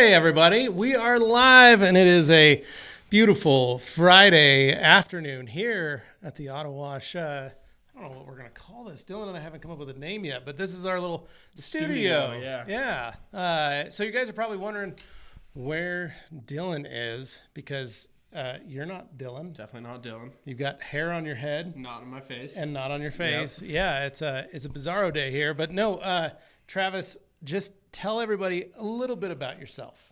Hey everybody, we are live and it is a beautiful Friday afternoon here at the Autowash. I don't know what we're going to call this. Dylan and I haven't come up with a name yet, but this is our little studio. Yeah. So you guys are probably wondering where Dylan is because you're not Dylan. Definitely not Dylan. You've got hair on your head. Not on my face. And not on your face. Yep. Yeah, it's a bizarro day here. But no, Travis, just tell everybody a little bit about yourself.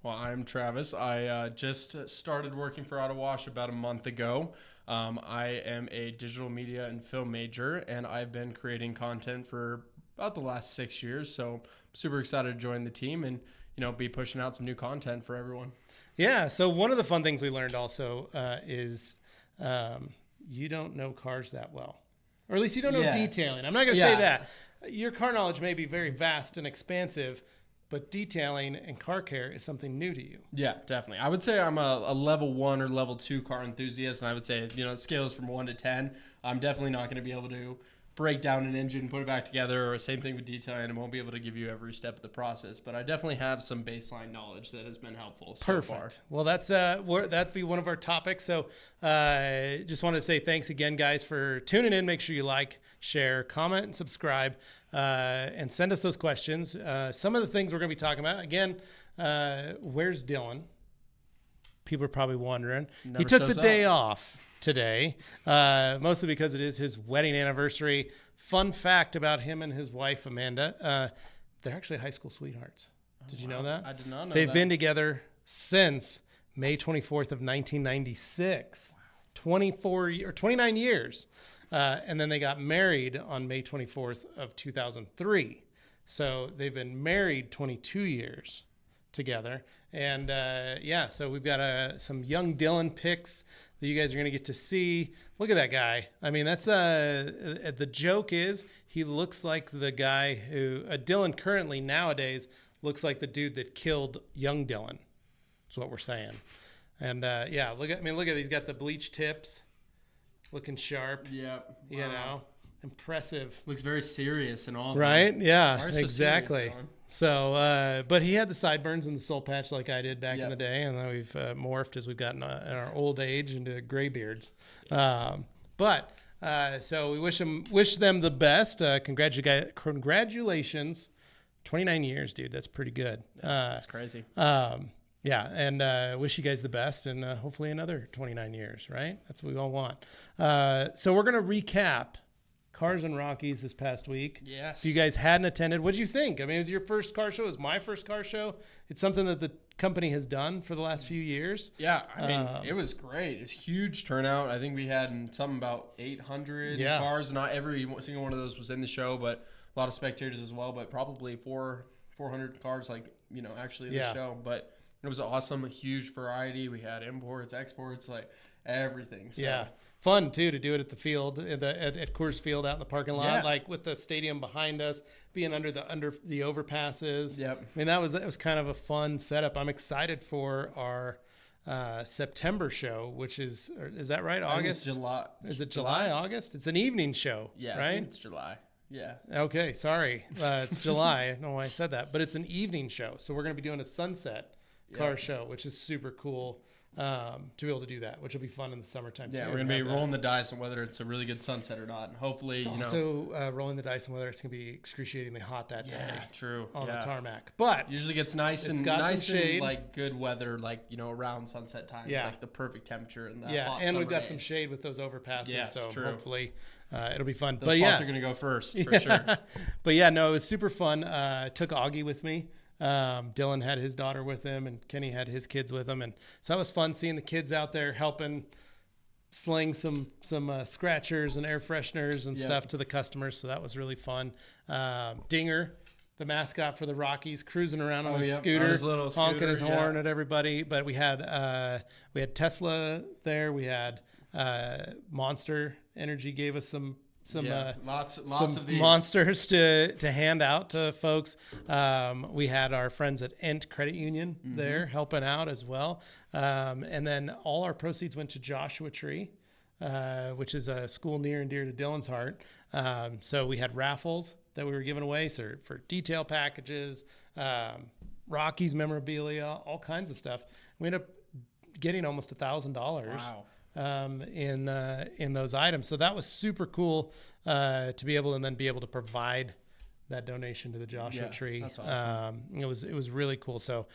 Well, I'm Travis. I just started working for Autowash about a month ago. I am a digital media and film major, and I've been creating content for about the last 6 years. So I'm super excited to join the team and, be pushing out some new content for everyone. Yeah. So one of the fun things we learned also is you don't know cars that well, or at least you don't know detailing. I'm not going to say that. Your car knowledge may be very vast and expansive, but detailing and car care is something new to you. Yeah, definitely. I would say I'm a level 1 or level 2 car enthusiast, and I would say, it scales from 1 to 10. I'm definitely not going to be able to break down an engine, put it back together, or same thing with detailing. I won't be able to give you every step of the process, but I definitely have some baseline knowledge that has been helpful so far. Well, that'd be one of our topics. So just want to say thanks again, guys, for tuning in. Make sure you like, share, comment, and subscribe, and send us those questions. Some of the things we're going to be talking about, again, where's Dylan? People are probably wondering. He took the day off today, mostly because it is his wedding anniversary. Fun fact about him and his wife, Amanda, they're actually high school sweethearts. Did you know that? I did not know They've that. been together since May 24th of 1996. 29 years. And then they got married on May 24th of 2003. So they've been married 22 years together. And so we've got some young Dylan pics that you guys are going to get to see. Look at that guy. I mean, that's the joke is he looks like the guy who Dylan currently nowadays looks like the dude that killed young Dylan. That's what we're saying. And look at he's got the bleach tips, looking sharp. Yeah, impressive. Looks very serious and all. Right? Yeah, Why so exactly. serious, So, but he had the sideburns and the soul patch like I did back in Yep. the day, and then we've morphed as we've gotten in our old age into gray beards. So we wish them the best. Congratulations, 29 years, dude. That's pretty good. That's crazy. Wish you guys the best, and hopefully another 29 years. Right? That's what we all want. So we're gonna recap Cars and Rockies this past week. Yes. If you guys hadn't attended, what did you think? I mean, it was your first car show. It was my first car show. It's something that the company has done for the last few years. Yeah, I mean, it was great. It was huge turnout. I think we had something about 800 cars. Not every single one of those was in the show, but a lot of spectators as well. But probably 400 cars, actually in the show. But it was awesome. A huge variety. We had imports, exports, everything. So. Yeah. Fun too to do it at the field at Coors Field out in the parking lot, with the stadium behind us, being under the overpasses. Yep. I mean that was kind of a fun setup. I'm excited for our September show, which is that right? August? July. Is it July? August? It's an evening show. Yeah, right. I think it's July. Yeah. Okay, sorry. It's July. I don't know why I said that, but it's an evening show. So we're going to be doing a sunset car show, which is super cool. To be able to do that, which will be fun in the summertime too. Yeah, we're going to be rolling the dice on whether it's a really good sunset or not. And hopefully, it's also rolling the dice on whether it's going to be excruciatingly hot that day. Yeah, true. On the tarmac. But usually gets nice and good weather, around sunset time. Yeah. It's like the perfect temperature and hot and we've got some shade with those overpasses. Yes, so true. Hopefully it'll be fun. Those spots are going to go first for sure. But yeah, no, it was super fun. Took Augie with me. Dylan had his daughter with him, and Kenny had his kids with him, and so that was fun seeing the kids out there helping sling some scratchers and air fresheners and stuff to the customers. So that was really fun. Dinger, the mascot for the Rockies, cruising around on his scooter, honking his horn at everybody. But we had Tesla there. We had Monster Energy gave us some lots of these monsters to hand out to folks. We had our friends at Ent Credit Union there helping out as well. And then all our proceeds went to Joshua Tree, which is a school near and dear to Dylan's heart. So we had raffles that we were giving away for detail packages, Rockies memorabilia, all kinds of stuff. We ended up getting almost $1,000 in those items. So that was super cool to be able to provide that donation to the Joshua Tree. That's awesome. It was really cool. So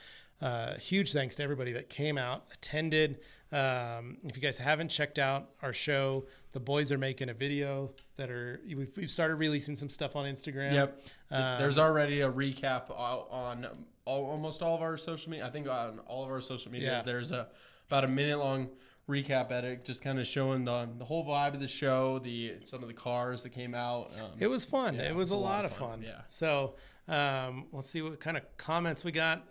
huge thanks to everybody that came out, attended. If you guys haven't checked out our show, the boys are making a video we've started releasing some stuff on Instagram. Yep. There's already a recap on almost all of our social media. I think on all of our social medias, there's about a minute long recap edit, just kind of showing the whole vibe of the show, some of the cars that came out. It was fun. Yeah, it was a lot of fun. Yeah. So let's see what kind of comments we got.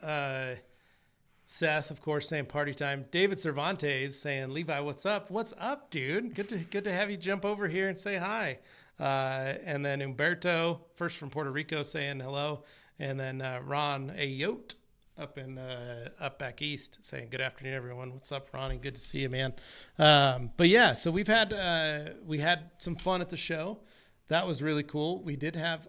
Seth, of course, saying party time. David Cervantes saying, Levi, what's up? What's up, dude? Good to have you jump over here and say hi. And then Umberto, first from Puerto Rico, saying hello. And then Ron Ayotte up back east saying good afternoon, everyone. What's up, Ronnie? Good to see you, man. But yeah, so we had some fun at the show. That was really cool. We did have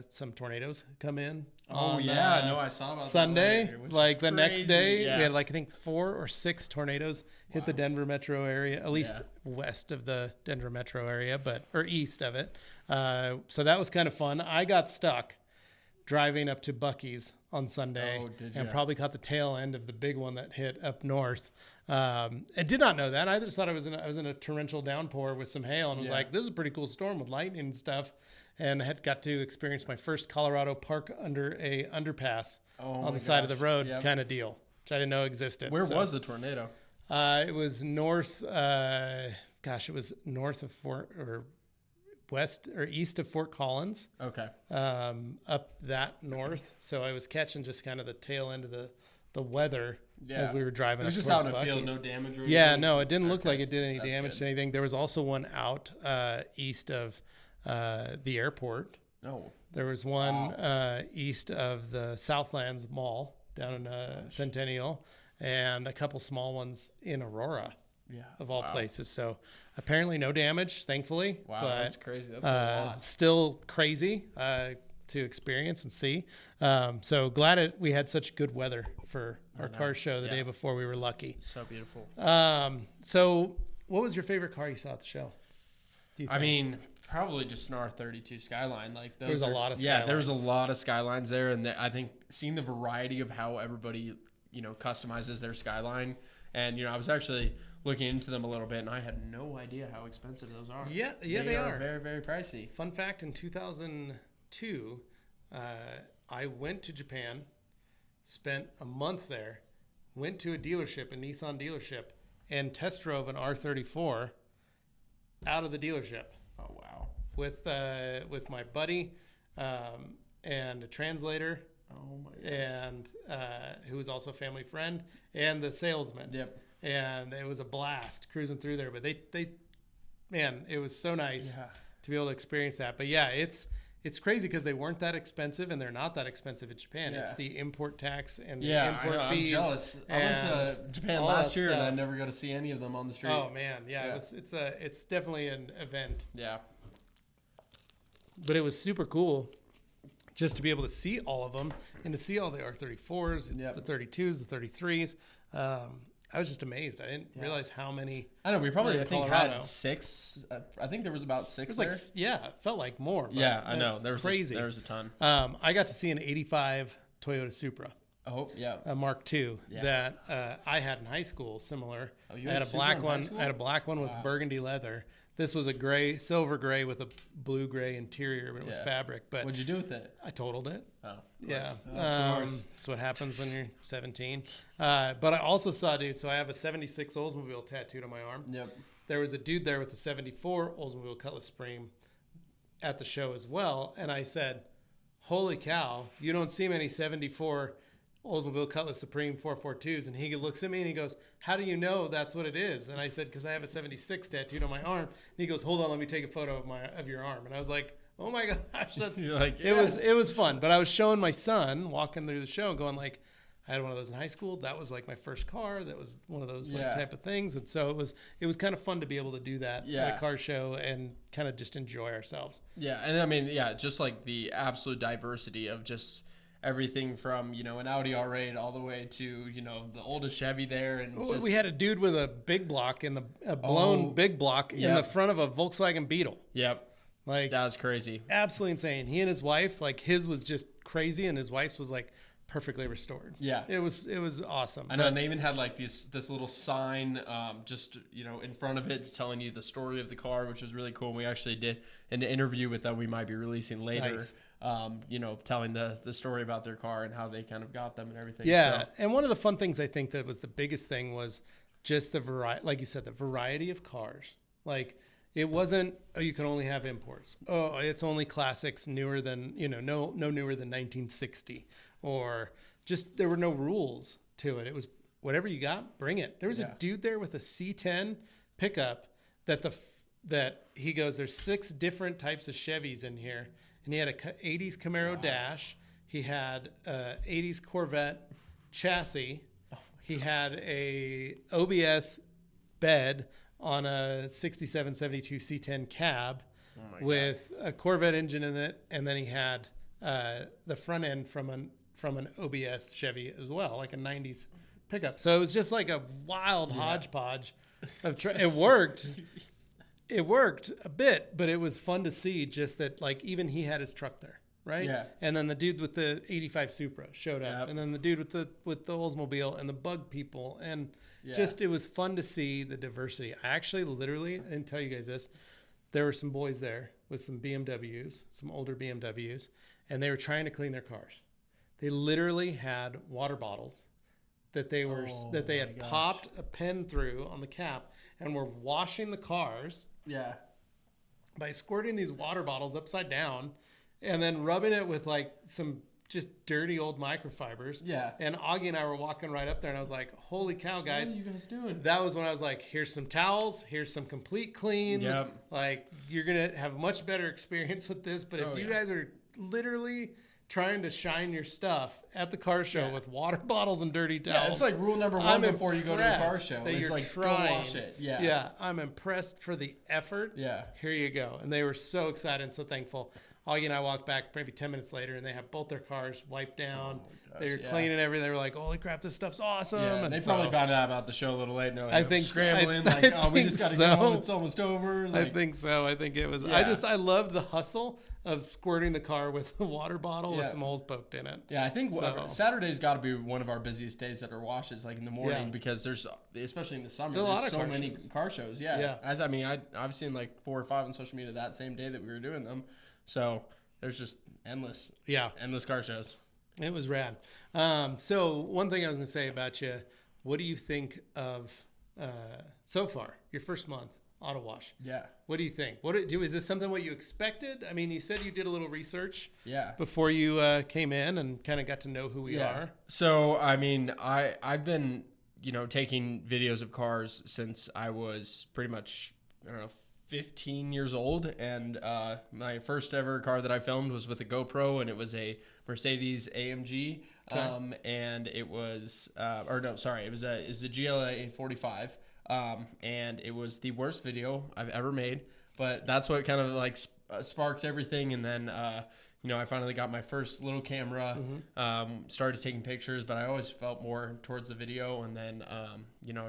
some tornadoes come in. I saw about Sunday. That like the next day, yeah. we had I think 4 or 6 tornadoes hit the Denver metro area, at least west of the Denver metro area, or east of it. So that was kind of fun. I got stuck driving up to Buc-ee's on Sunday and probably caught the tail end of the big one that hit up north. I did not know that. I just thought I was in a torrential downpour with some hail and was like, this is a pretty cool storm with lightning and stuff. And I had got to experience my first Colorado park under a underpass on the side of the road kind of deal, which I didn't know existed. Where was the tornado? It was north. It was north of west or east of Fort Collins. Okay. Up that north. So I was catching just kind of the tail end of the weather as we were driving. It was up just out in towards the field, Buc-ee's. no damage or anything? Yeah, no, it didn't look like it did any That's damage to anything. There was also one out east of the airport. Oh. There was one east of the Southlands Mall down in Centennial, and a couple small ones in Aurora. Yeah, of all places. So apparently no damage, thankfully. Wow, but, that's crazy. That's a lot. Still crazy to experience and see. So glad we had such good weather for our car show the day before. We were lucky. So beautiful. So what was your favorite car you saw at the show? I mean, probably just an R32 Skyline. Like there was a lot of Skylines. Yeah, there was a lot of Skylines there, and I think seeing the variety of how everybody customizes their Skyline, and I was actually looking into them a little bit, and I had no idea how expensive those are. Yeah, they are very, very pricey. Fun fact: in 2002, I went to Japan, spent a month there, went to a Nissan dealership, and test drove an R34 out of the dealership. Oh wow! With my buddy and a translator. Oh my gosh. And who was also a family friend, and the salesman. Yep. And it was a blast cruising through there. But it was so nice to be able to experience that. But yeah, it's crazy because they weren't that expensive, and they're not that expensive in Japan. Yeah. It's the import tax and the import fees. I'm jealous. I went to Japan last year, and I never got to see any of them on the street. Oh man, it's definitely an event. Yeah. But it was super cool just to be able to see all of them and to see all the R34s, the 32s, the 33s. I was just amazed. I didn't realize how many. I know we probably had 6. I think there was about 6 there. It felt like more. But I know. There was crazy. There was a ton. I got to see an 85 Toyota Supra. Oh yeah. A Mark II that I had in high school. Similar. Oh, you had a black one. I had a black one with burgundy leather. This was a silver gray with a blue gray interior, but it was fabric. But what'd you do with it? I totaled it. Oh, yeah. That's what happens when you're 17. But I also saw, so I have a 76 Oldsmobile tattooed on my arm. Yep. There was a dude there with a 74 Oldsmobile Cutlass Supreme at the show as well. And I said, holy cow, you don't see many 74 Oldsmobile Cutlass Supreme 442s. And he looks at me and he goes, how do you know that's what it is? And I said, because I have a 76 tattooed on my arm. And he goes, hold on, let me take a photo of your arm. And I was like, oh my gosh, that's it was fun. But I was showing my son walking through the show and going like, I had one of those in high school. That was like my first car. That was one of those type of things. And so it was kind of fun to be able to do that at a car show and kind of just enjoy ourselves. Yeah. And I mean, just like the absolute diversity of just everything from, you know, an Audi R8 all the way to, you know, the oldest Chevy there. And Well, we had a dude with a big block a blown big block in the front of a Volkswagen Beetle. Yep. Like, that was crazy. Absolutely insane. He and his wife, like, his was just crazy, and his wife's was like perfectly restored. Yeah. It was awesome. I know, and they even had like this little sign just, you know, in front of it telling you the story of the car, which was really cool. And we actually did an interview with them we might be releasing later. Nice. You know, telling the story about their car and how they kind of got them and everything. Yeah. So, And one of the fun things I think that was the biggest thing was just the variety, like you said, the variety of cars. Like, it wasn't, oh, you can only have imports. Oh, it's only classics newer than, you know, no newer than 1960. Or just, there were no rules to it. It was whatever you got, bring it. There was a dude there with a C10 pickup that he goes, there's 6 different types of Chevys in here. And he had a 80s Camaro dash. He had a 80s Corvette chassis. He had a OBS bed on a 67, 72 C10 cab with a Corvette engine in it. And then he had the front end from an OBS Chevy as well, like a 90s pickup. So it was just like a wild hodgepodge of it worked. It worked a bit, but it was fun to see just that, like, even he had his truck there, right? Yeah. And then the dude with the 85 Supra showed up, and then the dude with the Oldsmobile and the Bug people, and just it was fun to see the diversity. I actually literally, I didn't tell you guys this, there were some boys there with some BMWs, some older BMWs, and they were trying to clean their cars. They literally had water bottles that they had popped a pen through on the cap and were washing the cars. Yeah. By squirting these water bottles upside down and then rubbing it with like some just dirty old microfibers. Yeah. And Augie and I were walking right up there and I was like, holy cow, guys. What are you guys doing? That was when I was like, here's some towels. Here's some complete clean. Yep. Like, you're going to have a much better experience with this. But if you guys are literally trying to shine your stuff at the car show with water bottles and dirty towels. Yeah, it's like rule number 1 before you go to the car show. It's like, trying. Go wash it. Yeah. Yeah, I'm impressed for the effort. Yeah. Here you go. And they were so excited and so thankful. Augie and I walked back maybe 10 minutes later, and they have both their cars wiped down. They were cleaning everything. They were like, holy crap, this stuff's awesome. Yeah, and they probably found out about the show a little late. And they're like, I think scrambling. We just got to go. It's almost over. Like, I think so. I think it was. I loved the hustle of squirting the car with a water bottle with some holes poked in it. Yeah, I think Saturday's got to be one of our busiest days at our washes, like in the morning, because there's, especially in the summer, there's so many car shows. Yeah. I've seen like 4 or 5 on social media that same day that we were doing them. So there's just endless car shows. It was rad. So one thing I was going to say about you, what do you think of so far, your first month, Autowash? Yeah. What do you think? Is this something what you expected? I mean, you said you did a little research before you came in and kind of got to know who we are. So, I mean, I've been, taking videos of cars since I was pretty much, 15 years old, and my first ever car that I filmed was with a GoPro, and it was a Mercedes AMG, and it was it was a GLA 45, and it was the worst video I've ever made, but that's what kind of like sparked everything. And then I finally got my first little camera, started taking pictures, but I always felt more towards the video. And then,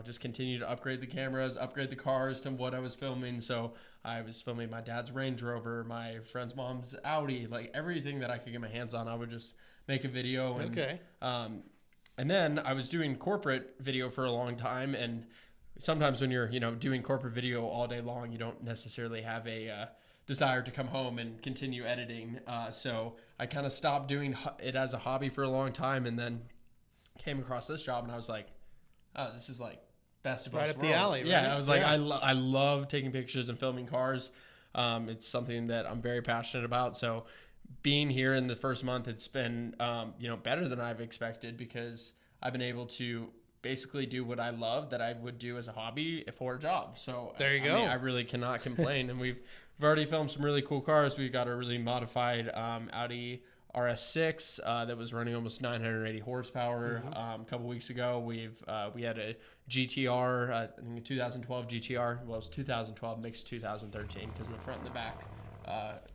just continued to upgrade the cameras, upgrade the cars to what I was filming. So I was filming my dad's Range Rover, my friend's mom's Audi, like everything that I could get my hands on, I would just make a video. And, and then I was doing corporate video for a long time. And sometimes when you're, doing corporate video all day long, you don't necessarily have a, desire to come home and continue editing. So I kind of stopped doing it as a hobby for a long time, and then came across this job, and I was like, oh, this is like best of both worlds. Right up the alley, right? Yeah, I was like, I love taking pictures and filming cars. It's something that I'm very passionate about. So being here in the first month, it's been, better than I've expected, because I've been able to basically do what I love that I would do as a hobby for a job. So there you go. I really cannot complain. And we've already filmed some really cool cars. We've got a really modified Audi RS6 that was running almost 980 horsepower. A couple weeks ago, we had a GTR, I think a 2012 GTR. Well, it was 2012 mixed 2013, because the front and the back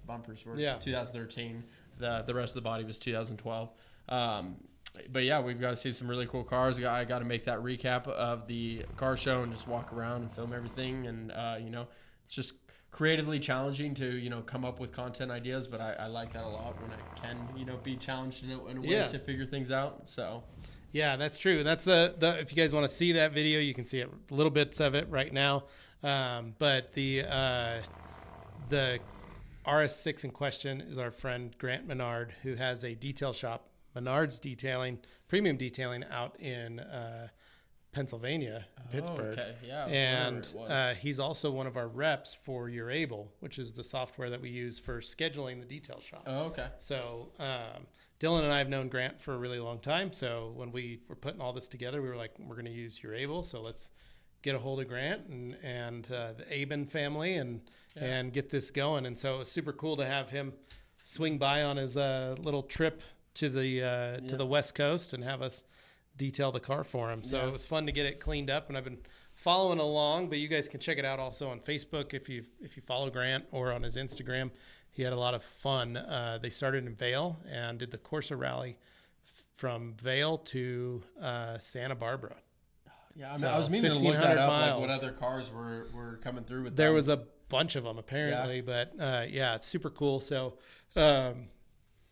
bumpers were 2013. The rest of the body was 2012. But yeah, we've got to see some really cool cars. I got to make that recap of the car show and just walk around and film everything. And, it's just creatively challenging to, come up with content ideas. But I like that a lot when I can, be challenged in a way to figure things out. So. Yeah, that's true. That's the if you guys want to see that video, you can see it, little bits of it right now. But the RS6 in question is our friend Grant Menard, who has a detail shop, Menard's Detailing, premium detailing out in Pennsylvania, Pittsburgh. Okay, yeah. And he's also one of our reps for Your Able, which is the software that we use for scheduling the detail shop. Oh, okay. So Dylan and I have known Grant for a really long time. So when we were putting all this together, we were like, we're going to use Your Able. So let's get a hold of Grant and the Aben family and get this going. And so it was super cool to have him swing by on his little trip to the West Coast and have us detail the car for him. So it was fun to get it cleaned up, and I've been following along, but you guys can check it out also on Facebook if you follow Grant, or on his Instagram. He had a lot of fun. They started in Vail and did the Corsa Rally from Vail to Santa Barbara. Yeah, I was meaning to look that up, like what other cars were coming through with them. There was a bunch of them apparently, but it's super cool. So a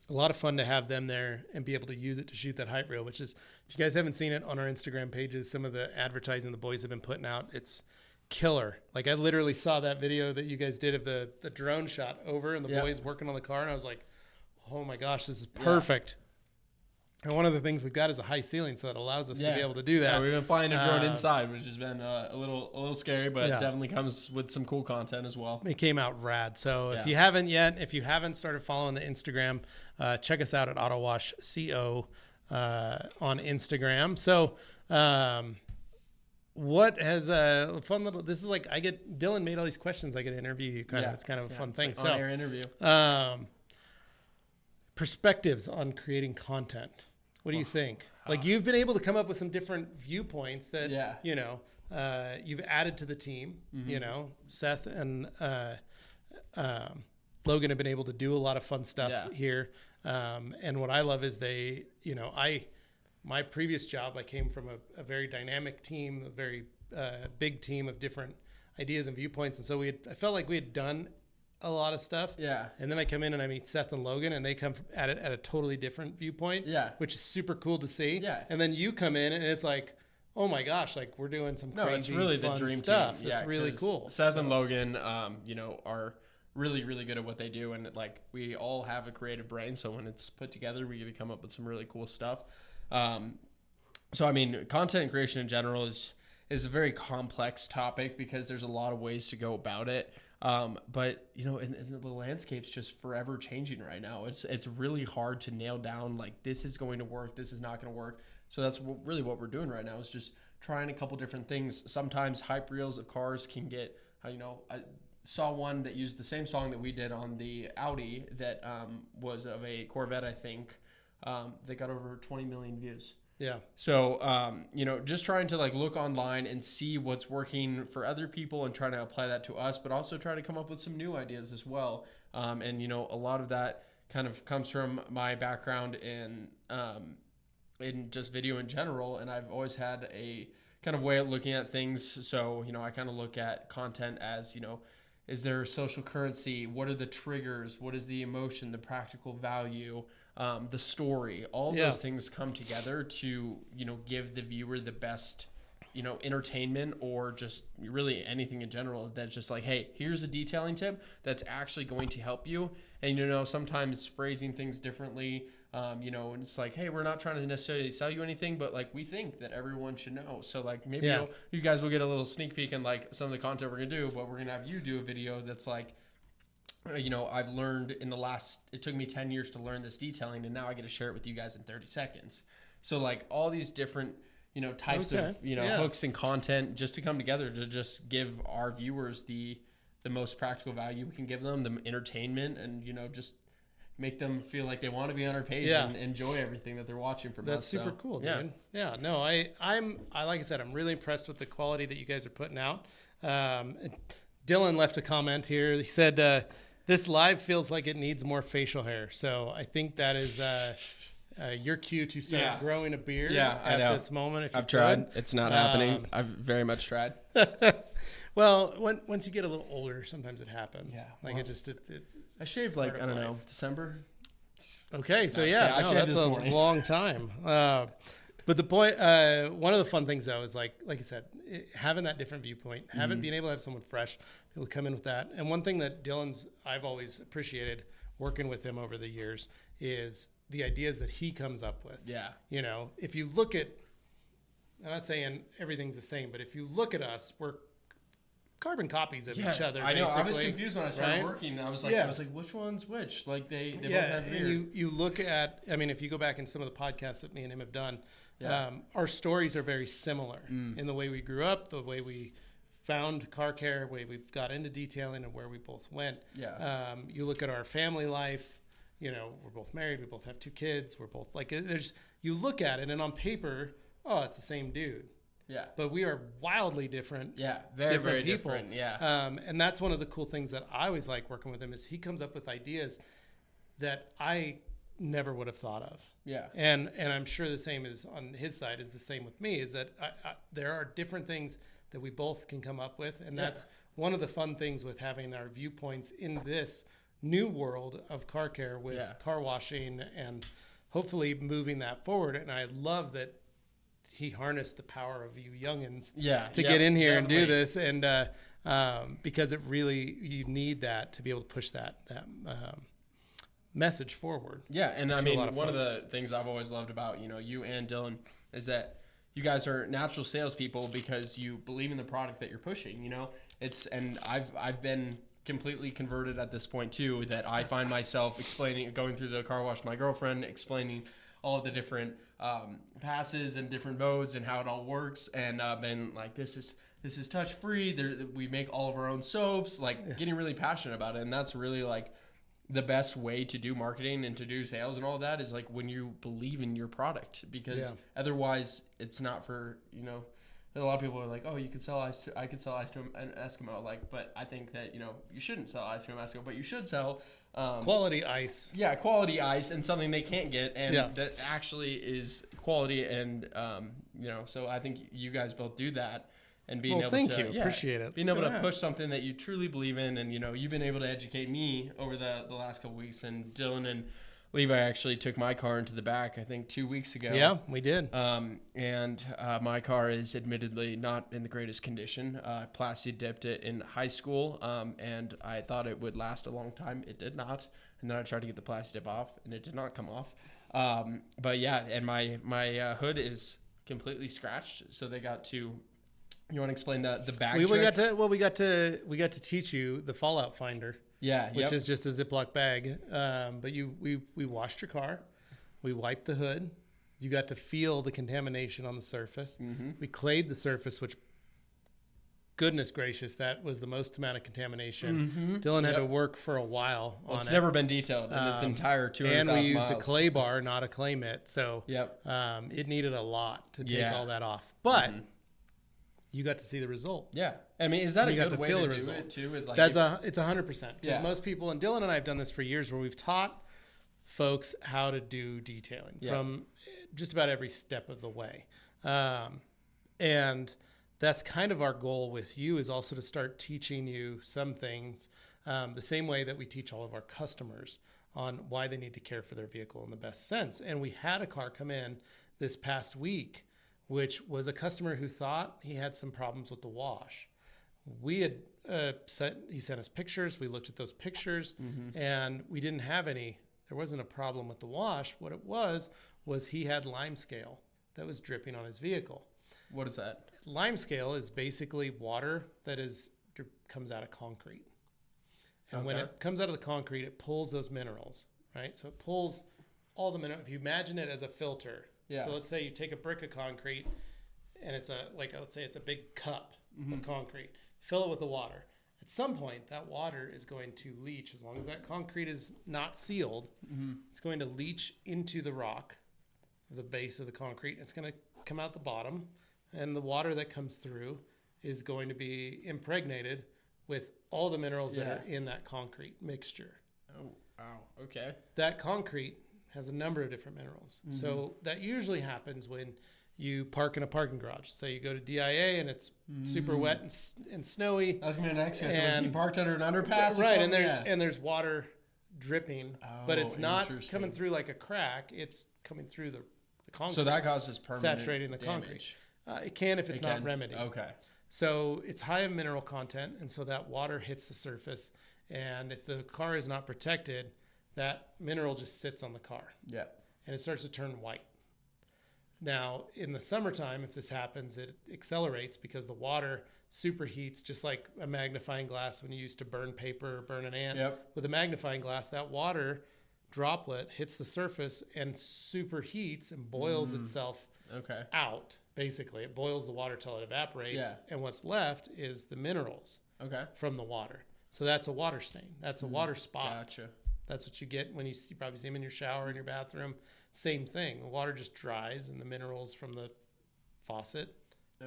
lot of fun to have them there and be able to use it to shoot that hype reel, which is, if you guys haven't seen it on our Instagram pages, some of the advertising the boys have been putting out, it's killer. Like, I literally saw that video that you guys did of the drone shot over and the boys working on the car, and I was like, oh my gosh, this is perfect. And one of the things we've got is a high ceiling, so it allows us to be able to do that. Yeah, we've been flying a drone inside, which has been a little scary, but definitely comes with some cool content as well. It came out rad. So if you haven't started following the Instagram, check us out at Autowash CO on Instagram. So what has a fun little? This is like, Dylan made all these questions. I get to interview you. It's kind of a fun thing. Like on-air interview. Perspectives on creating content. What do you think? Like, you've been able to come up with some different viewpoints that, you've added to the team. Seth and Logan have been able to do a lot of fun stuff here. And what I love is my previous job, I came from a very dynamic team, a very big team of different ideas and viewpoints. And so I felt like we had done a lot of stuff. Yeah. And then I come in and I meet Seth and Logan, and they come at it at a totally different viewpoint. Yeah. Which is super cool to see. Yeah. And then you come in and it's like, oh my gosh, like, we're doing some crazy it's really fun the dream stuff. Team. It's really cool. Seth and Logan, are really, really good at what they do. And like, we all have a creative brain. So when it's put together, we get to come up with some really cool stuff. So, I mean, content creation in general is a very complex topic because there's a lot of ways to go about it. But and the landscape's just forever changing right now. It's really hard to nail down, like, this is going to work, this is not going to work. So that's really what we're doing right now, is just trying a couple different things. Sometimes hype reels of cars can get, I saw one that used the same song that we did on the Audi that was of a Corvette, I think, that got over 20 million views. Yeah. So, just trying to like look online and see what's working for other people and trying to apply that to us, but also try to come up with some new ideas as well. And a lot of that kind of comes from my background in just video in general. And I've always had a kind of way of looking at things. So, I kind of look at content as, is there social currency? What are the triggers? What is the emotion, the practical value? The story, all those things come together to, give the viewer the best, entertainment, or just really anything in general that's just like, hey, here's a detailing tip that's actually going to help you. And, sometimes phrasing things differently, and it's like, hey, we're not trying to necessarily sell you anything, but like, we think that everyone should know. So like, maybe you guys will get a little sneak peek in like some of the content we're going to do, but we're going to have you do a video that's like, I've learned it took me 10 years to learn this detailing, and now I get to share it with you guys in 30 seconds. So like, all these different, types of, hooks and content just to come together to just give our viewers the most practical value we can give them, the entertainment, and, just make them feel like they want to be on our page and enjoy everything that they're watching from us. That's super cool, dude. Yeah, no, I'm like I said, I'm really impressed with the quality that you guys are putting out. Dylan left a comment here. He said, this live feels like it needs more facial hair. So I think that is your cue to start growing a beard I at know. this moment. If I've tried. It's not happening. I've very much tried. Well, once you get a little older, sometimes it happens. Yeah. Like Well, it's I shaved like, I don't know, December. Okay, so I no, shaved that's this a morning. long time. But the point, one of the fun things though is like I said, having that different viewpoint, being able to have someone fresh, be able to come in with that. And one thing that I've always appreciated working with him over the years is the ideas that he comes up with. Yeah. You know, if you look at, I'm not saying everything's the same, but if you look at us, we're carbon copies of each other. I know. I was basically, confused when I started right? working. I was like, which one's which? Like they both have beard. And you look at, I mean, if you go back in some of the podcasts that me and him have done, our stories are very similar in the way we grew up, the way we found car care, the way we got into detailing, and where we both went. Yeah. You look at our family life. You know, we're both married. We both have 2 kids. We're both like, you look at it, and on paper, oh, it's the same dude. Yeah. But we are wildly different. Yeah. Very, very people. different. Yeah. And that's one of the cool things that I always like working with him is he comes up with ideas that I never would have thought of. Yeah. And I'm sure the same is on his side is the same with me is that there are different things that we both can come up with. And that's one of the fun things with having our viewpoints in this new world of car care with car washing and hopefully moving that forward. And I love that he harnessed the power of you youngins to get in here and do this. And because it really, you need that to be able to push that message forward. Yeah. And I mean, one of the things I've always loved about, you and Dylan is that you guys are natural salespeople because you believe in the product that you're pushing, and I've been completely converted at this point too, that I find myself going through the car wash with my girlfriend, explaining all of the different passes and different modes and how it all works, and been like, this is touch free. We make all of our own soaps, getting really passionate about it, and that's really like the best way to do marketing and to do sales and all of that is like when you believe in your product, because otherwise it's not for a lot of people are like, oh, I could sell ice to an Eskimo, but I think that you shouldn't sell ice to an Eskimo, but you should sell quality ice. Yeah, quality ice and something they can't get, and that actually is quality. And so I think you guys both do that, and being able to appreciate it. Being able to push something that you truly believe in, and you've been able to educate me over the last couple weeks. And Dylan and Levi actually took my car into the back, I think 2 weeks ago. Yeah, we did. And my car is admittedly not in the greatest condition. Plasti dipped it in high school, and I thought it would last a long time. It did not. And then I tried to get the plasti dip off, and it did not come off. But yeah, and my hood is completely scratched. So they got to. You want to explain the back? We got to teach you the fallout finder. Yeah, which is just a Ziploc bag. But we washed your car, we wiped the hood. You got to feel the contamination on the surface. Mm-hmm. We clayed the surface, which, goodness gracious, that was the most amount of contamination. Mm-hmm. Dylan had to work for a while on it. It's never been detailed in its entire 200,000 miles. And we used a clay bar, not a clay mitt. So it needed a lot to take all that off. But you got to see the result. Yeah. I mean, is that a good way to do it too? It's 100%. Because most people, and Dylan and I have done this for years, where we've taught folks how to do detailing from just about every step of the way. And that's kind of our goal with you, is also to start teaching you some things the same way that we teach all of our customers on why they need to care for their vehicle in the best sense. And we had a car come in this past week, which was a customer who thought he had some problems with the wash. We had he sent us pictures. We looked at those pictures, and we didn't have any. There wasn't a problem with the wash. What it was he had lime scale that was dripping on his vehicle. What is that? Lime scale is basically water that comes out of concrete. And when it comes out of the concrete, it pulls those minerals, right? So it pulls all the minerals. If you imagine it as a filter. Yeah. So let's say you take a brick of concrete, and it's let's say it's a big cup of concrete. Fill it with the water. At some point, that water is going to leach. As long as that concrete is not sealed, it's going to leach into the rock, the base of the concrete. It's going to come out the bottom, and the water that comes through is going to be impregnated with all the minerals that are in that concrete mixture. Oh, wow. Okay. That concrete has a number of different minerals. So that usually happens when you park in a parking garage. So you go to DIA and it's super wet and snowy. That's gonna be the next question. Was he parked under an underpass? Or right, something? and there's water dripping, but it's not coming through like a crack. It's coming through the concrete. So that causes permanent saturating the damage. concrete. It can if it's not remedied. Okay. So it's high in mineral content, and so that water hits the surface, and if the car is not protected, that mineral just sits on the car. Yeah. And it starts to turn white. Now, in the summertime, if this happens, it accelerates because the water superheats, just like a magnifying glass when you used to burn paper or burn an ant. Yep. With a magnifying glass, that water droplet hits the surface and superheats and boils itself out. Basically, it boils the water till it evaporates, and what's left is the minerals from the water. So that's a water stain. That's a water spot. Gotcha. That's what you get when you probably see them in your shower, in your bathroom. Same thing. The water just dries, and the minerals from the faucet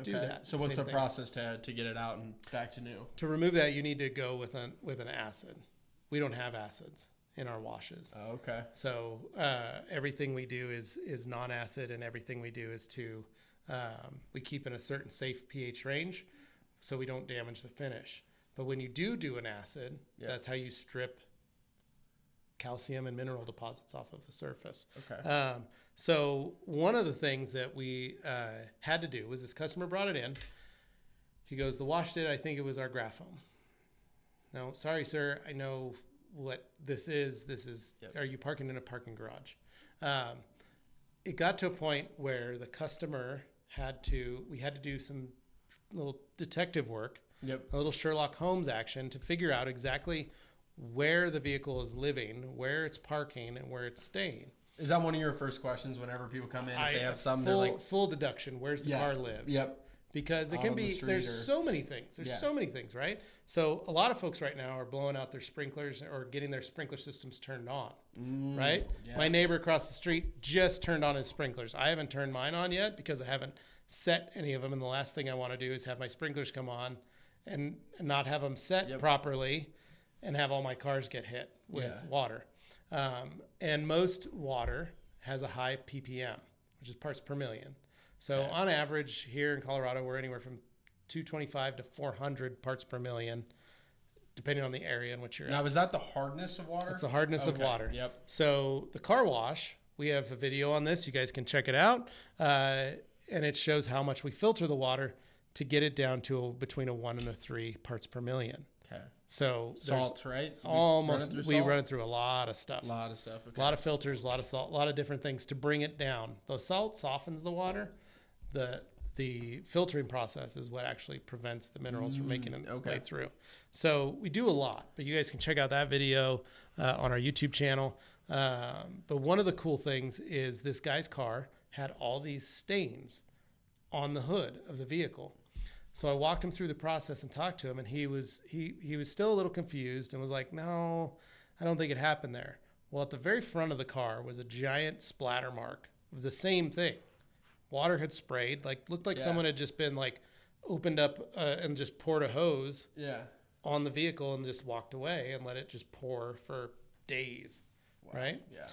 do that. So what's the process to get it out and back to new? To remove that, you need to go with an acid. We don't have acids in our washes. Oh, okay. So everything we do is non-acid, and everything we do is we keep in a certain safe pH range, so we don't damage the finish. But when you do an acid, that's how you strip calcium and mineral deposits off of the surface. Okay. So one of the things that we had to do was this customer brought it in. He goes, the wash did, I think it was our graphome. No, sorry, sir. I know what this is. Are you parking in a parking garage? It got to a point where the customer we had to do some little detective work, a little Sherlock Holmes action to figure out exactly where the vehicle is living, where it's parking, and where it's staying. Is that one of your first questions whenever people come in? If they have some, they're like full deduction. Where's the car live? Yep. Because it can be, there's so many things. There's so many things, right? So a lot of folks right now are blowing out their sprinklers or getting their sprinkler systems turned on, right? Yeah. My neighbor across the street just turned on his sprinklers. I haven't turned mine on yet because I haven't set any of them. And the last thing I want to do is have my sprinklers come on and not have them set properly and have all my cars get hit with water. And most water has a high ppm, which is parts per million. So on average here in Colorado, we're anywhere from 225 to 400 parts per million, depending on the area in which you're at. Now, is that the hardness of water? It's the hardness of water. Yep. So the car wash, we have a video on this. You guys can check it out. And it shows how much we filter the water to get it down to between a 1 and a 3 parts per million. Okay. So salts, right? We run it through a lot of stuff. A lot of stuff. Okay. A lot of filters, a lot of salt, a lot of different things to bring it down. The salt softens the water. The filtering process is what actually prevents the minerals from making it way through. So we do a lot, but you guys can check out that video on our YouTube channel. But one of the cool things is this guy's car had all these stains on the hood of the vehicle. So I walked him through the process and talked to him, and he was still a little confused and was like, no, I don't think it happened there. Well, at the very front of the car was a giant splatter mark of the same thing. Water had sprayed, looked like someone had just been opened up and just poured a hose on the vehicle and just walked away and let it just pour for days, right? Yeah.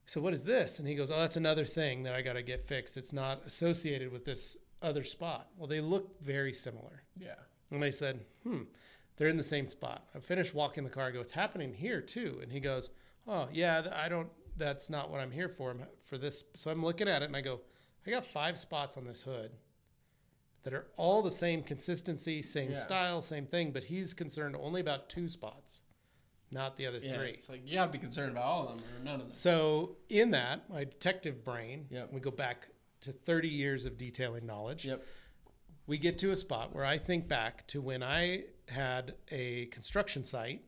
So what is this? And he goes, oh, that's another thing that I got to get fixed. It's not associated with this other spot. Well, they look very similar. Yeah. And I said, they're in the same spot. I finished walking the car. I go, it's happening here too. And he goes, oh yeah, that's not what I'm here for this. So I'm looking at it and I go, I got 5 spots on this hood that are all the same consistency, same style, same thing, but he's concerned only about 2 spots, not the other 3. It's like, you gotta be concerned about all of them or none of them. So in that, my detective brain, we go back to 30 years of detailing knowledge. We get to a spot where I think back to when I had a construction site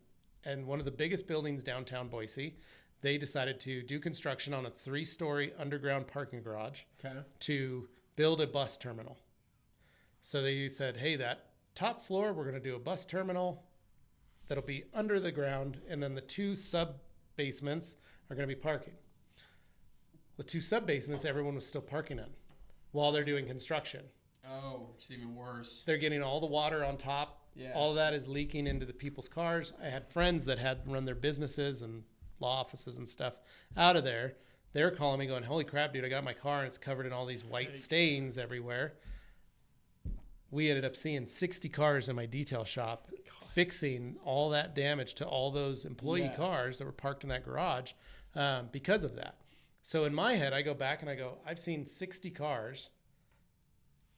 and one of the biggest buildings downtown Boise. They decided to do construction on a 3-story underground parking garage to build a bus terminal. So they said, hey, that top floor, we're going to do a bus terminal that'll be under the ground, and then the 2 sub-basements are going to be parking. The 2 sub-basements, everyone was still parking in while they're doing construction. Oh, it's even worse. They're getting all the water on top. Yeah. All of that is leaking into the people's cars. I had friends that had run their businesses and law offices and stuff out of there. They're calling me going, holy crap, dude, I got my car and it's covered in all these white stains everywhere. We ended up seeing 60 cars in my detail shop fixing all that damage to all those employee cars that were parked in that garage because of that. So in my head, I go back and I go, I've seen 60 cars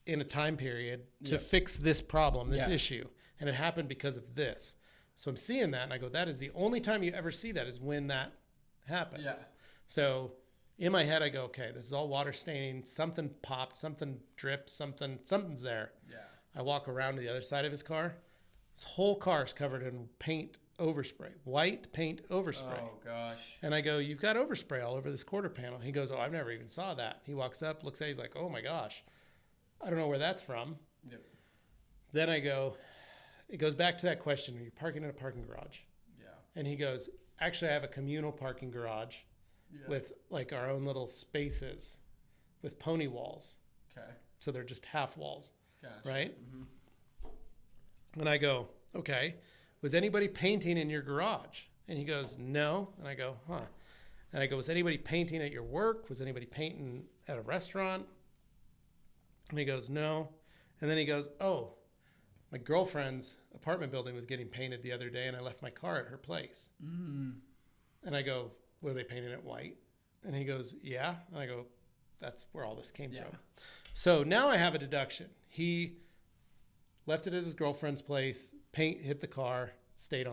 in a time period to fix this problem, this issue. And it happened because of this. So I'm seeing that and I go, that is the only time you ever see that is when that happens. Yeah. So in my head, I go, okay, this is all water staining. Something popped, something dripped, something's there. Yeah. I walk around to the other side of his car. His whole car is covered in paint overspray, white paint overspray. Oh, gosh. And I go, you've got overspray all over this quarter panel. He goes, oh, I've never even saw that. He walks up, looks at it, he's like, oh, my gosh. I don't know where that's from. Yep. Then I go, it goes back to that question, are you parking in a parking garage? Yeah. And he goes, actually, I have a communal parking garage with like our own little spaces with pony walls. Okay. So they're just half walls. Gotcha. Right? Mm-hmm. And I go, okay, was anybody painting in your garage? And he goes, no. And I go, huh. And I go, was anybody painting at your work? Was anybody painting at a restaurant? And he goes, no. And then he goes, oh, my girlfriend's apartment building was getting painted the other day and I left my car at her place. Mm. And I go, were they painting it white? And he goes, yeah. And I go, that's where all this came from. So now I have a deduction. He left it at his girlfriend's place, paint hit the car, standing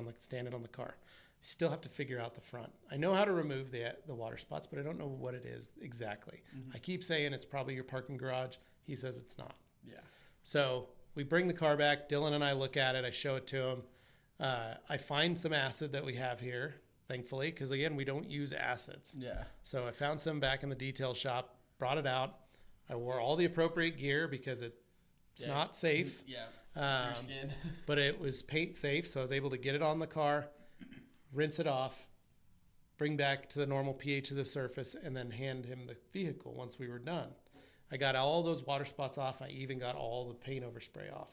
on the car. Still have to figure out the front. I know how to remove the water spots, but I don't know what it is exactly. Mm-hmm. I keep saying it's probably your parking garage. He says it's not. Yeah. So we bring the car back. Dylan and I look at it. I show it to him. I find some acid that we have here, thankfully, because again, we don't use acids. Yeah. So I found some back in the detail shop, brought it out. I wore all the appropriate gear because it's not safe. Yeah. But it was paint safe, so I was able to get it on the car, rinse it off, bring back to the normal pH of the surface, and then hand him the vehicle once we were done. I got all those water spots off. I even got all the paint overspray off.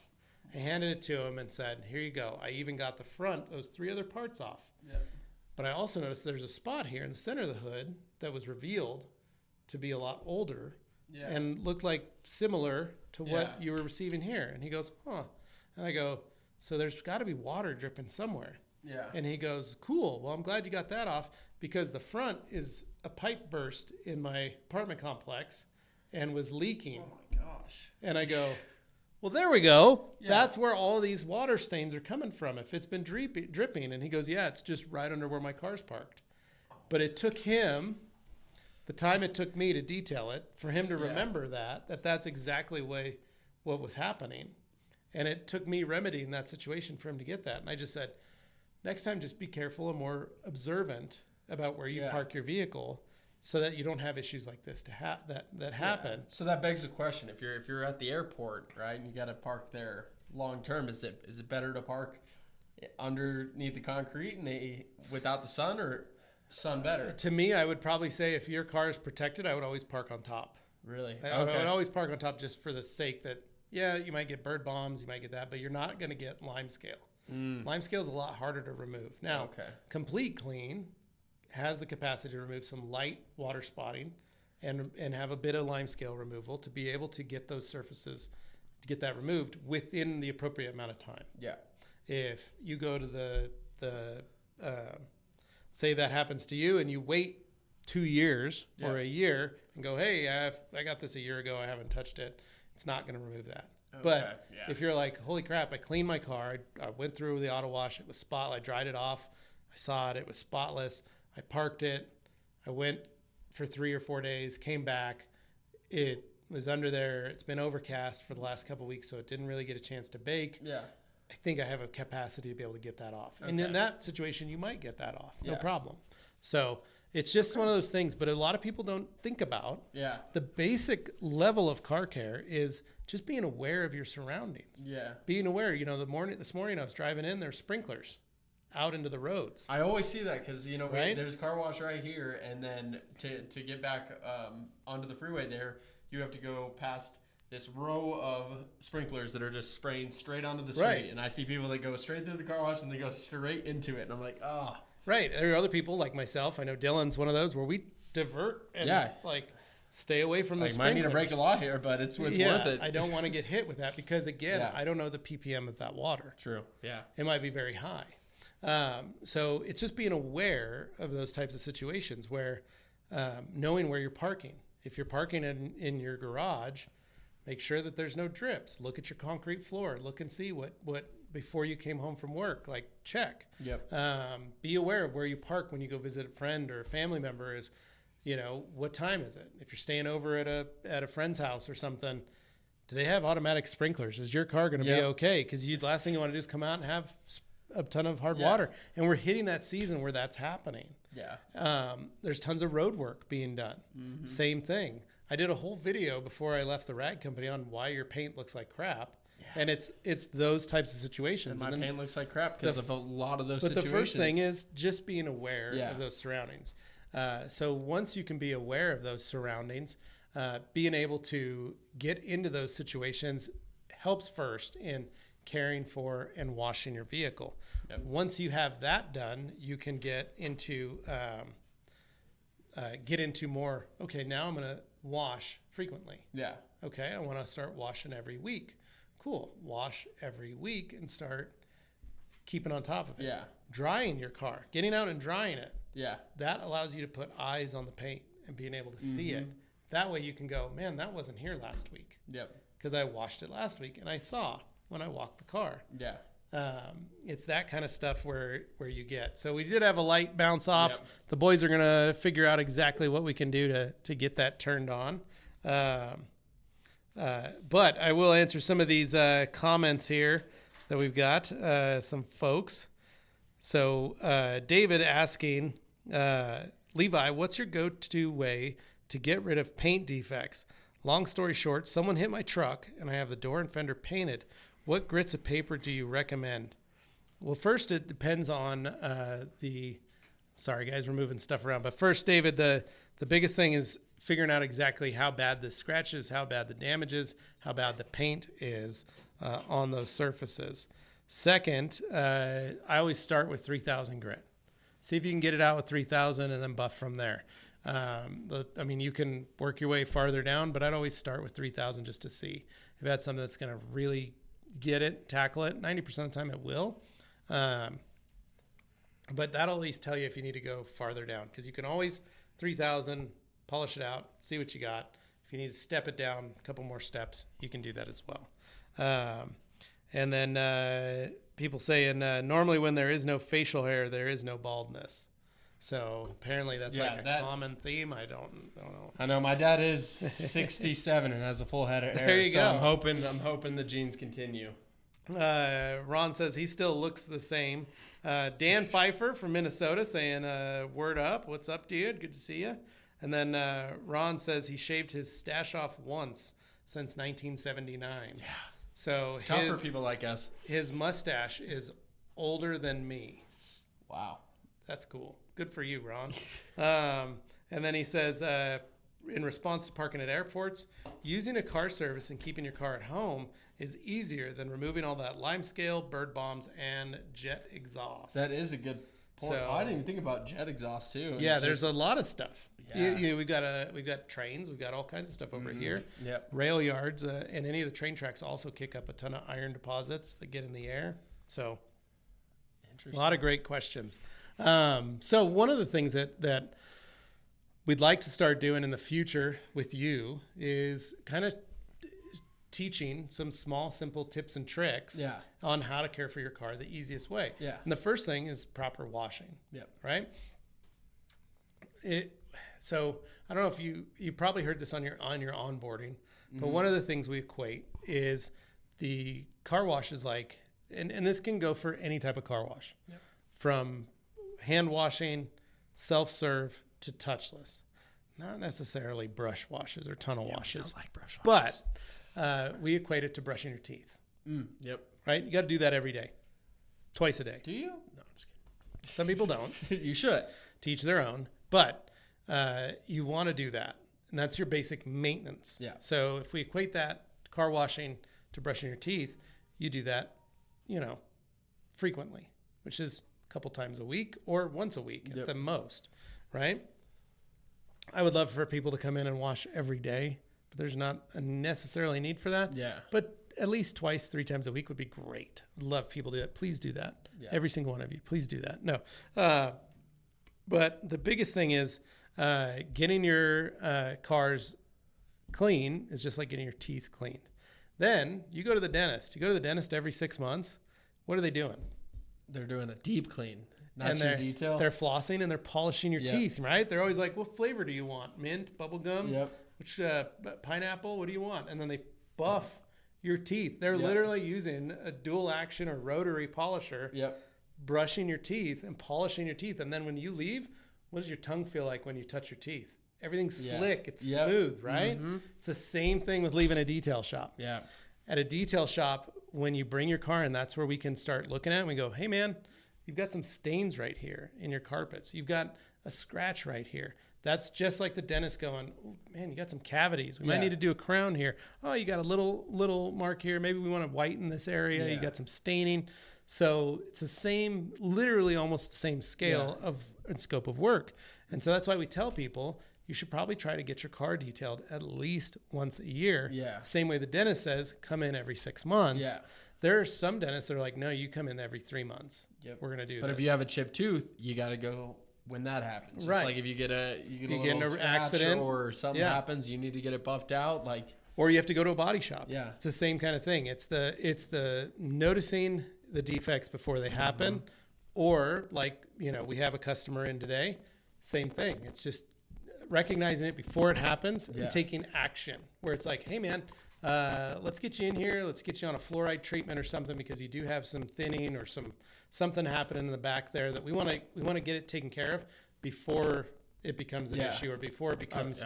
I handed it to him and said, here you go. I even got the front, those 3 other parts off. Yep. But I also noticed there's a spot here in the center of the hood that was revealed to be a lot older and looked like similar to what you were receiving here. And he goes, huh. And I go, so there's got to be water dripping somewhere. Yeah. And he goes, cool. Well, I'm glad you got that off because the front is a pipe burst in my apartment complex and was leaking. Oh my gosh. And I go, well, there we go. Yeah. That's where all these water stains are coming from. If it's been dripping. And he goes, yeah, it's just right under where my car's parked. But it took him the time it took me to detail it for him to remember that's exactly what was happening. And it took me remedying that situation for him to get that. And I just said, next time, just be careful and more observant about where you park your vehicle so that you don't have issues like this that happen. So that begs the question, if you're at the airport, right, and you got to park there long term, is it better to park underneath the concrete and without the sun, or sun better? To me, I would probably say if your car is protected, I would always park on top. Really? I would always park on top just for the sake that, you might get bird bombs, you might get that, but you're not going to get lime scale. Lime scale is a lot harder to remove. Now, Complete Clean has the capacity to remove some light water spotting and have a bit of lime scale removal to be able to get those surfaces, to get that removed within the appropriate amount of time. Yeah. If you go to the say that happens to you and you wait 2 years or a year and go, hey, I got this a year ago, I haven't touched it, it's not going to remove that. Okay, but if you're like, holy crap, I cleaned my car, I went through the auto wash, it was spotless, I dried it off, I saw it was spotless, I parked it, I went for 3 or 4 days, came back, it was under there, it's been overcast for the last couple of weeks, so it didn't really get a chance to bake. Yeah. I think I have a capacity to be able to get that off. Okay. And in that situation, you might get that off, no problem. So it's just one of those things, but a lot of people don't think about. Yeah. The basic level of car care is just being aware of your surroundings. Yeah. Being aware, this morning I was driving in, there's sprinklers out into the roads. I always see that because, right? There's a car wash right here, and then to get back onto the freeway there, you have to go past this row of sprinklers that are just spraying straight onto the street. Right. And I see people that go straight through the car wash and they go straight into it. And I'm like, oh. Right. There are other people like myself. I know Dylan's one of those where we divert and Yeah. like stay away from the Like, might need to break a law here, but it's worth it. I don't want to get hit with that because, again, Yeah. I don't know the ppm of that water. True. Yeah. It might be very high. So it's just being aware of those types of situations where knowing where you're parking. If you're parking in your garage, make sure that there's no drips. Look at your concrete floor. Look and see what before you came home from work, like check. Yep. Be aware of where you park when you go visit a friend or a family member. Is, what time is it? If you're staying over at a friend's house or something, do they have automatic sprinklers? Is your car going to be okay? Because the last thing you want to do is come out and have a ton of hard water. And we're hitting that season where that's happening. Yeah. There's tons of road work being done. Mm-hmm. Same thing. I did a whole video before I left the rag company on why your paint looks like crap. Yeah. And it's those types of situations. And my paint looks like crap because of a lot of those situations. But the first thing is just being aware of those surroundings. So once you can be aware of those surroundings, being able to get into those situations helps first in caring for and washing your vehicle. Yep. Once you have that done, you can get into more, okay, now I'm going to wash frequently. Yeah. Okay, I want to start washing every week. Cool. Wash every week and start keeping on top of it. Yeah. Drying your car, getting out and drying it. Yeah. That allows you to put eyes on the paint and being able to see it. That way you can go, man, that wasn't here last week. Yep. Because I washed it last week and I saw when I walked the car. Yeah. It's that kind of stuff where you get. So we did have a light bounce off. Yep. The boys are going to figure out exactly what we can do to get that turned on. But I will answer some of these comments here that we've got, some folks. So David asking, Levi, what's your go-to way to get rid of paint defects? Long story short, someone hit my truck and I have the door and fender painted. What grits of paper do you recommend? Well, first, it depends on sorry guys, we're moving stuff around. But first, David, the biggest thing is figuring out exactly how bad the scratch is, how bad the damage is, how bad the paint is on those surfaces. Second, I always start with 3,000 grit. See if you can get it out with 3,000 and then buff from there. You can work your way farther down, but I'd always start with 3,000 just to see. If you had something that's going to really get it, tackle it, 90% of the time it will. But that'll at least tell you if you need to go farther down, because you can always 3,000, polish it out, see what you got. If you need to step it down a couple more steps, you can do that as well. And then people saying normally when there is no facial hair, there is no baldness. So apparently that's a common theme. I don't know. I know my dad is 67 and has a full head of hair. There you go. I'm hoping the genes continue. Ron says he still looks the same. Dan Pfeiffer from Minnesota saying, word up. What's up, dude? Good to see you. And then Ron says he shaved his stash off once since 1979. Yeah. So it's tough for people like us. His mustache is older than me. Wow. That's cool. Good for you, Ron. And then he says, in response to parking at airports, using a car service and keeping your car at home is easier than removing all that limescale, bird bombs, and jet exhaust. That is a good point. I didn't even think about jet exhaust too. Yeah, there's a lot of stuff. Yeah. We've got trains. We've got all kinds of stuff over here. Yep. Rail yards, and any of the train tracks also kick up a ton of iron deposits that get in the air. So, a lot of great questions. So one of the things that we'd like to start doing in the future with you is kind of teaching some small, simple tips and tricks on how to care for your car the easiest way. Yeah. And the first thing is proper washing. Yep. Right? So I don't know if you probably heard this on your onboarding, but one of the things we equate is the car wash is like, and this can go for any type of car wash, from hand washing, self-serve to touchless. Not necessarily brush washes or tunnel washes. I don't like brush washes. But we equate it to brushing your teeth. Yep. Right? You got to do that every day. Twice a day. Do you? No, I'm just kidding. Some people don't. You should. Teach their own. But you want to do that. And that's your basic maintenance. Yeah. So if we equate that car washing to brushing your teeth, you do that, frequently, which is couple times a week or once a week at the most, right? I would love for people to come in and wash every day, but there's not a necessarily need for that. Yeah. But at least twice, 3 times a week would be great. I'd love people to do that. Please do that. Yeah. Every single one of you, please do that. No. But the biggest thing is getting your cars clean is just like getting your teeth cleaned. Then you go to the dentist. You go to the dentist every 6 months. What are they doing? They're doing a deep clean, not And your detail. they're flossing and they're polishing your teeth, right? They're always like, what flavor do you want? Mint, bubble gum, which pineapple, what do you want? And then they buff your teeth. They're literally using a dual action or rotary polisher, brushing your teeth and polishing your teeth. And then when you leave, what does your tongue feel like when you touch your teeth? Everything's slick. It's smooth, right? Mm-hmm. It's the same thing with leaving a detail shop. Yeah. At a detail shop, when you bring your car in, that's where we can start looking at it. And we go, hey, man, you've got some stains right here in your carpets. You've got a scratch right here. That's just like the dentist going, oh, man, you got some cavities. We might need to do a crown here. Oh, you got a little mark here. Maybe we want to whiten this area. You got some staining. So it's the same, literally almost the same scale of and scope of work. And so that's why we tell people you should probably try to get your car detailed at least once a year. Yeah. Same way the dentist says, come in every 6 months. Yeah. There are some dentists that are like, no, you come in every 3 months. Yep. We're going to do this. But if you have a chipped tooth, you got to go when that happens. Right. Just like if you get an accident or something happens, you need to get it buffed out. Like, or you have to go to a body shop. Yeah. It's the same kind of thing. It's the noticing the defects before they happen. Or like, we have a customer in today, same thing. It's just recognizing it before it happens and taking action where it's like, hey man, let's get you in here. Let's get you on a fluoride treatment or something because you do have some thinning or something happening in the back there that we want to get it taken care of before it becomes an issue or before it becomes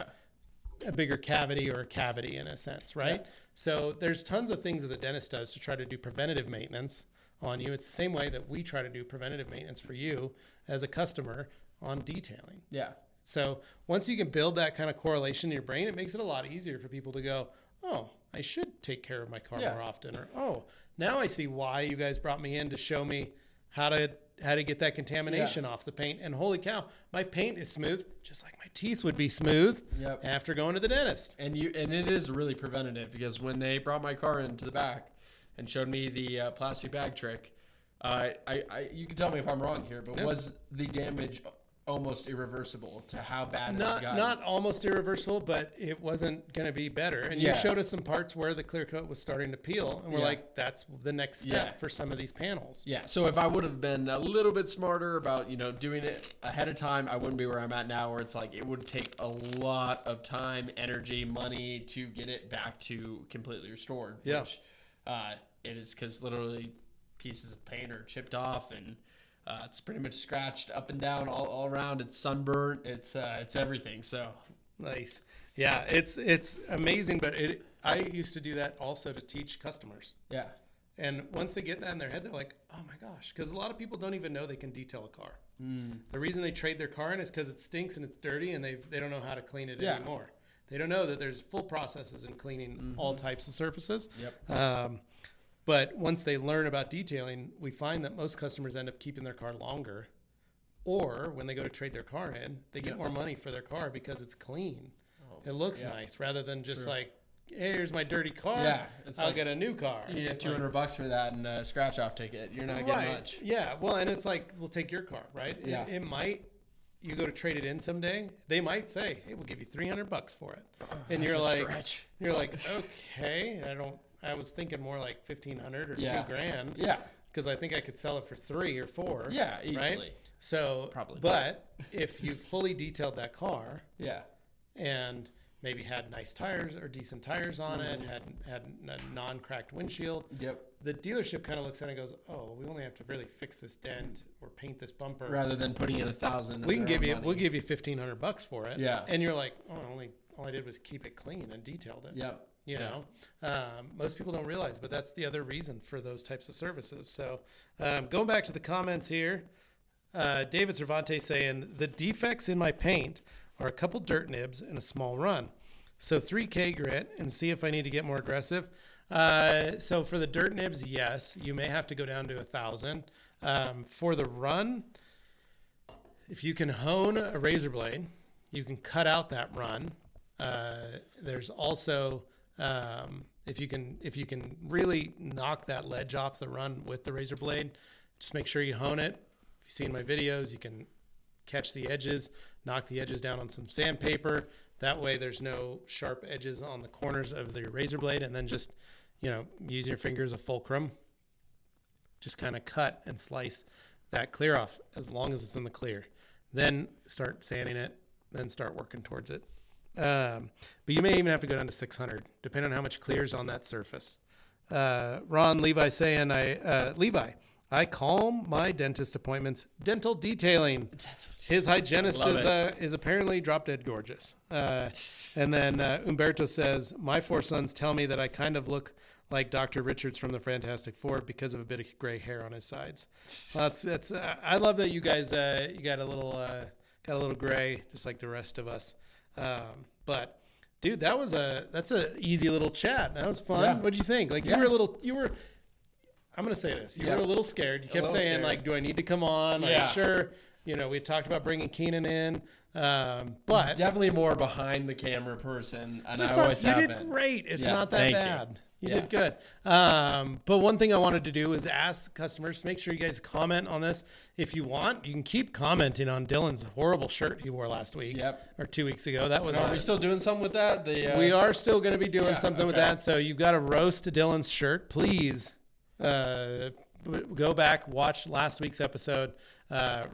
a bigger cavity or a cavity in a sense, right? Yeah. So there's tons of things that the dentist does to try to do preventative maintenance on you. It's the same way that we try to do preventative maintenance for you as a customer on detailing. Yeah. So once you can build that kind of correlation in your brain, it makes it a lot easier for people to go, oh, I should take care of my car more often. Or, oh, now I see why you guys brought me in to show me how to get that contamination off the paint. And holy cow, my paint is smooth, just like my teeth would be smooth after going to the dentist. And it is really preventative because when they brought my car into the back and showed me the plastic bag trick, you can tell me if I'm wrong here, but was the damage almost irreversible to how bad it got? Not almost irreversible, but it wasn't going to be better. And you showed us some parts where the clear coat was starting to peel, and we're like, that's the next step for some of these panels. Yeah. So if I would have been a little bit smarter about doing it ahead of time, I wouldn't be where I'm at now, where it's like it would take a lot of time, energy, money to get it back to completely restored. Yeah. Which it is, because literally pieces of paint are chipped off and it's pretty much scratched up and down all around. It's sunburnt. It's everything. So nice. Yeah, it's amazing. But I used to do that also to teach customers. Yeah. And once they get that in their head, they're like, oh my gosh, because a lot of people don't even know they can detail a car. The reason they trade their car in is because it stinks and it's dirty and they don't know how to clean it anymore. They don't know that there's full processes in cleaning all types of surfaces. Yep. But once they learn about detailing, we find that most customers end up keeping their car longer. Or when they go to trade their car in, they get more money for their car because it's clean. Oh, it looks nice rather than just like, hey, here's my dirty car. Yeah, I'll get a new car. You get $200 for that and a scratch-off ticket. You're not getting much. Yeah, well, and it's like, we'll take your car, right? Yeah. It might, you go to trade it in someday, they might say, hey, we'll give you $300 for it. And you're like, okay, I was thinking more like $1,500 or $2,000. Yeah. Because I think I could sell it for $3,000 or $4,000. Yeah, easily. Right? So, probably. But if you fully detailed that car, and maybe had nice tires or decent tires on it, had a non-cracked windshield. Yep. The dealership kind of looks at it and goes, "Oh, we only have to really fix this dent or paint this bumper rather than putting in $1,000." We'll give you $1,500 for it. Yeah. And you're like, "Oh, all I did was keep it clean and detailed it." Yeah. You know, most people don't realize, but that's the other reason for those types of services. So, going back to the comments here, David Cervantes saying the defects in my paint are a couple dirt nibs and a small run. So 3K grit and see if I need to get more aggressive. So for the dirt nibs, yes, you may have to go down to 1,000. For the run, if you can hone a razor blade you can cut out that run. There's also if you can really knock that ledge off the run with the razor blade, just make sure you hone it. If you've seen my videos, you can catch the edges, knock the edges down on some sandpaper. That way there's no sharp edges on the corners of the razor blade, and then just, use your finger as a fulcrum. Just kind of cut and slice that clear off as long as it's in the clear. Then start sanding it, then start working towards it. But you may even have to go down to 600, depending on how much clear is on that surface. Ron Levi saying, Levi, I call my dentist appointments dental detailing. His hygienist is apparently drop dead gorgeous. And then Umberto says, my 4 sons tell me that I kind of look like Dr. Richards from the Fantastic Four because of a bit of gray hair on his sides. Well, that's I love that you guys you got a little gray just like the rest of us. But dude, that's a easy little chat. That was fun. Yeah. What'd you think? Like you were I'm going to say this. You were a little scared. You kept saying like, do I need to come on? Are you sure? We talked about bringing Keenan in. But he's definitely more behind the camera person, and you did great. It's not that bad. You did good. But one thing I wanted to do is ask customers to make sure you guys comment on this. If you want, you can keep commenting on Dylan's horrible shirt he wore last week or 2 weeks ago. That was. Are we still doing something with that? We are still going to be doing something with that. So you've got to roast Dylan's shirt. Please go back, watch last week's episode.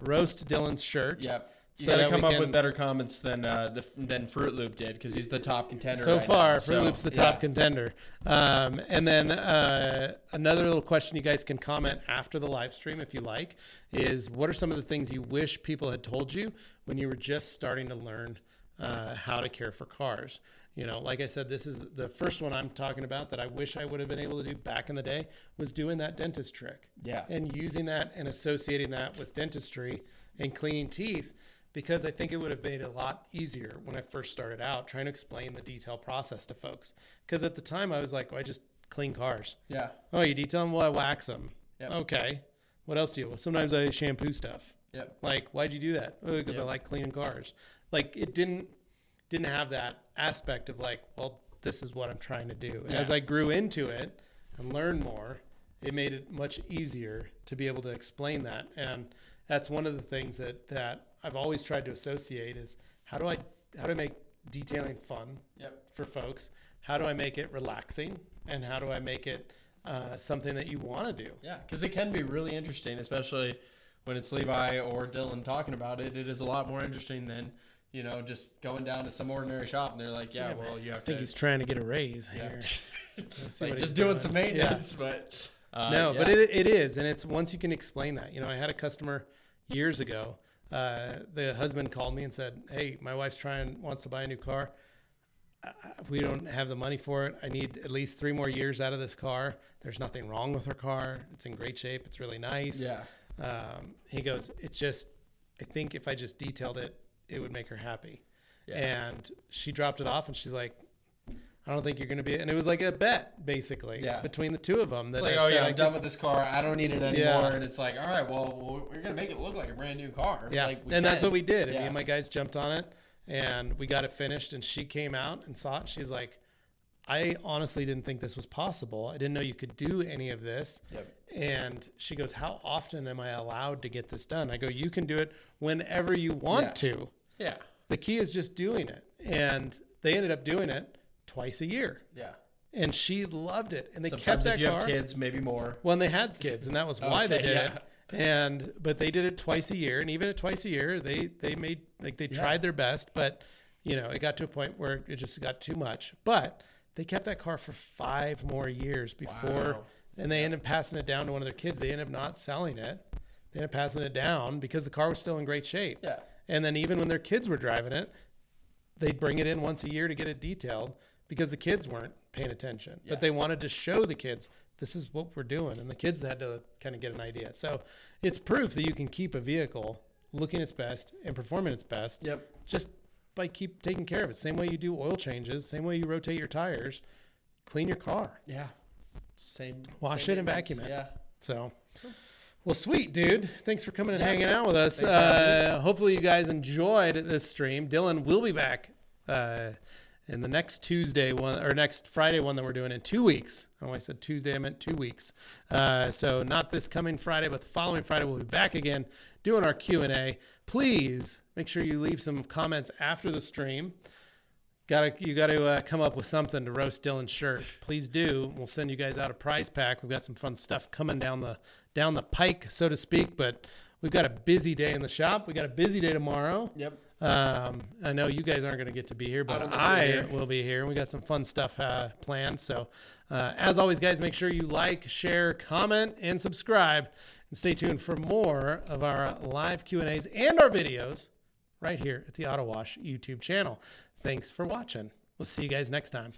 Roast Dylan's shirt. Yep. You got to come up with better comments than Fruit Loop did, because he's the top contender. So far, Fruit Loop's the top contender. And then another little question you guys can comment after the live stream if you like is, what are some of the things you wish people had told you when you were just starting to learn how to care for cars? Like I said, this is the first one I'm talking about that I wish I would have been able to do back in the day, was doing that dentist trick. Yeah. And using that and associating that with dentistry and cleaning teeth, because I think it would have made it a lot easier when I first started out trying to explain the detail process to folks. Because at the time I was like, I just clean cars. Yeah. Oh, you detail them? Well, I wax them. Yep. Okay. What else do you? Well, sometimes I shampoo stuff. Yep. Like, why'd you do that? Oh, because I like cleaning cars. Like, it didn't have that aspect of like, well, this is what I'm trying to do. And as I grew into it and learned more, it made it much easier to be able to explain that. And that's one of the things that I've always tried to associate is how do I make detailing fun for folks? How do I make it relaxing? And how do I make it something that you want to do? Yeah, because it can be really interesting, especially when it's Levi or Dylan talking about it. It is a lot more interesting than, just going down to some ordinary shop and they're like, you have I think he's trying to get a raise here. Like just doing some maintenance, but... but it is, and it's once you can explain that. I had a customer years ago. The husband called me and said, "Hey, my wife's wants to buy a new car. We don't have the money for it. I need at least 3 more years out of this car. There's nothing wrong with her car. It's in great shape. It's really nice." Yeah. He goes, "It's just, I think if I just detailed it, it would make her happy." Yeah. And she dropped it off, and she's like, I don't think you're going to be, and it was like a bet basically between the two of them. It's like, I'm done with this car. I don't need it anymore. And it's like, all right, well, we're going to make it look like a brand new car. Yeah. And that's what we did. Me and my guys jumped on it and we got it finished, and she came out and saw it. And she's like, I honestly didn't think this was possible. I didn't know you could do any of this. Yep. And she goes, how often am I allowed to get this done? I go, you can do it whenever you want to. Yeah. The key is just doing it. And they ended up doing it twice a year. Yeah. And she loved it. And they kept that car. If you have kids, maybe more. Well, and they had kids, and that was why they did it. But they did it twice a year, and even at twice a year, they made, like, they tried their best, but it got to a point where it just got too much. But they kept that car for 5 more years before, and they ended up passing it down to one of their kids. They ended up not selling it. They ended up passing it down because the car was still in great shape. Yeah. And then even when their kids were driving it, they'd bring it in once a year to get it detailed, because the kids weren't paying attention, but they wanted to show the kids, this is what we're doing. And the kids had to kind of get an idea. So it's proof that you can keep a vehicle looking its best and performing its best just by keep taking care of it. Same way you do oil changes, same way you rotate your tires, clean your car. Yeah. Wash it and vacuum it. Yeah. So, Well, sweet, dude. Thanks for coming and hanging out with us. Thanks, Hopefully you guys enjoyed this stream. Dylan will be back in the next Tuesday one, or next Friday one that we're doing in 2 weeks. Oh, I said Tuesday, I meant 2 weeks. So not this coming Friday, but the following Friday we'll be back again doing our Q&A. Please make sure you leave some comments after the stream. You got to come up with something to roast Dylan's shirt. Please do. We'll send you guys out a prize pack. We've got some fun stuff coming down the pike, so to speak. But we've got a busy day in the shop. We got a busy day tomorrow. Yep. I know you guys aren't going to get to be here, but I will be here. We got some fun stuff planned. So, as always, guys, make sure you like, share, comment, and subscribe. And stay tuned for more of our live Q&As and our videos right here at the Autowash YouTube channel. Thanks for watching. We'll see you guys next time.